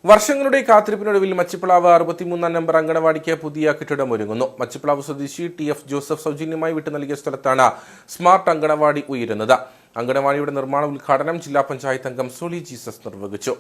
വർഷങ്ങളുടെ കാത്തിരിപ്പിനൊടുവിൽ മച്ചിപ്ലാവ് 63 നമ്പർ അങ്കണവാടിക്ക് പുതിയ കെട്ടിടം ഒരുങ്ങുന്നു. മച്ചിപ്ലാവ് സ്വദേശി TF ജോസഫ് സൗജന്യമായി വിട്ടു നൽകിയ സ്ഥലത്താണ് സ്മാർട്ട് അങ്കണവാടി ഉയരുന്നത്. അങ്കണവാടിയുടെ നിർമ്മാണ ഉദ്ഘാടനം ജില്ലാ പഞ്ചായത്ത് അംഗം സോളി ജീസസ് നിർവഹിച്ചു.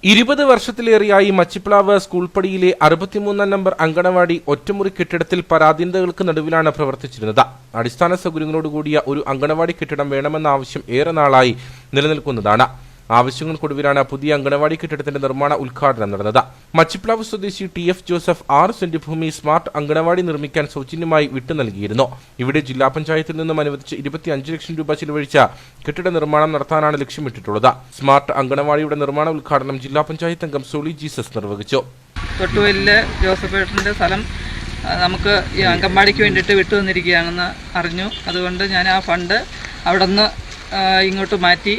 20 വർഷത്തിലേറെയായി മച്ചിപ്ലാവ് സ്കൂൾപ്പടിയിലെ 63 നമ്പർ അങ്കണവാടി ഒറ്റമുറി കെട്ടിടത്തിൽ പരാധീനതകൾക്ക് നടുവിലാണ് പ്രവർത്തിച്ചിരുന്നത്. അടിസ്ഥാന സൗകര്യങ്ങളോടുകൂടിയ ഒരു അങ്കണവാടി കെട്ടിടം വേണമെന്ന ആവശ്യം ഏറെ നാളായി നിലനിൽക്കുന്നതാണ്. ആവശ്യങ്ങൾക്കൊടുവിലാണ് പുതിയ അങ്കണവാടി കെട്ടിടത്തിന്റെ നിർമ്മാണ ഉദ്ഘാടനം നടന്നത്. മച്ചിപ്ലാവ് സ്വദേശി TF ജോസഫ് 6 സെന്റ് ഭൂമി സ്മാർട്ട് അങ്കണവാടി നിർമ്മിക്കാൻ സൗജന്യമായി വിട്ടു നൽകിയിരുന്നു. ഇവിടെ ജില്ലാ പഞ്ചായത്തിൽ നിന്നും അനുവദിച്ച് 25 ലക്ഷം രൂപ ചിലവഴിച്ച കെട്ടിട നിർമ്മാണം നടത്താനാണ് ലക്ഷ്യമിട്ടിട്ടുള്ളത്. സ്മാർട്ട് അങ്കണവാടിയുടെ നിർമ്മാണ ഉദ്ഘാടനം ജില്ലാ പഞ്ചായത്ത് അംഗം സോളി ജീസസ് നിർവഹിച്ചു. തൊട്ടുവലിലെ ജോസഫേട്ടന്റെ സ്ഥലം നമുക്ക് ഈ അങ്കണവാടിക്ക് വേണ്ടിയിട്ട് വിട്ടു തന്നിരിക്കുകയാണെന്ന് അറിഞ്ഞു. അതുകൊണ്ട് ഞാൻ ആ ഫണ്ട് അവിടെ നിന്ന് ഇങ്ങോട്ട് മാറ്റി.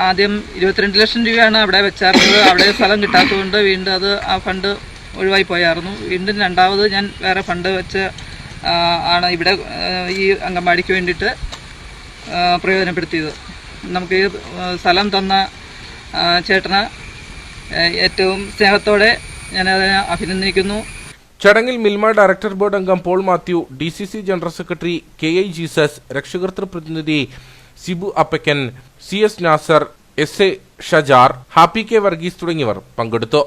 ആദ്യം 22 ലക്ഷം രൂപയാണ് അവിടെ വെച്ചായിരുന്നത്. അവിടെ സ്ഥലം കിട്ടാത്തതുകൊണ്ട് വീണ്ടും അത് ആ ഫണ്ട് ഒഴിവായി പോയായിരുന്നു. വീണ്ടും രണ്ടാമത് ഞാൻ വേറെ ഫണ്ട് വെച്ച് ആണ് ഇവിടെ ഈ അങ്കണവാടിക്ക് വേണ്ടിയിട്ട് പ്രയോജനപ്പെടുത്തിയത്. നമുക്ക് ഈ സ്ഥലം തന്ന ചേട്ടന് ഏറ്റവും സ്നേഹത്തോടെ ഞാനതിനെ അഭിനന്ദിക്കുന്നു. ചടങ്ങിൽ മിൽമ ഡയറക്ടർ ബോർഡ് അംഗം Paul Mathew, DCC general secretary KI Jesus, രക്ഷകർതൃ പ്രതിനിധി Sibu Appakkan, CS Nasar, SA Shajar, Happy K Varghese തുടങ്ങിയവർ പങ്കെടുത്തു.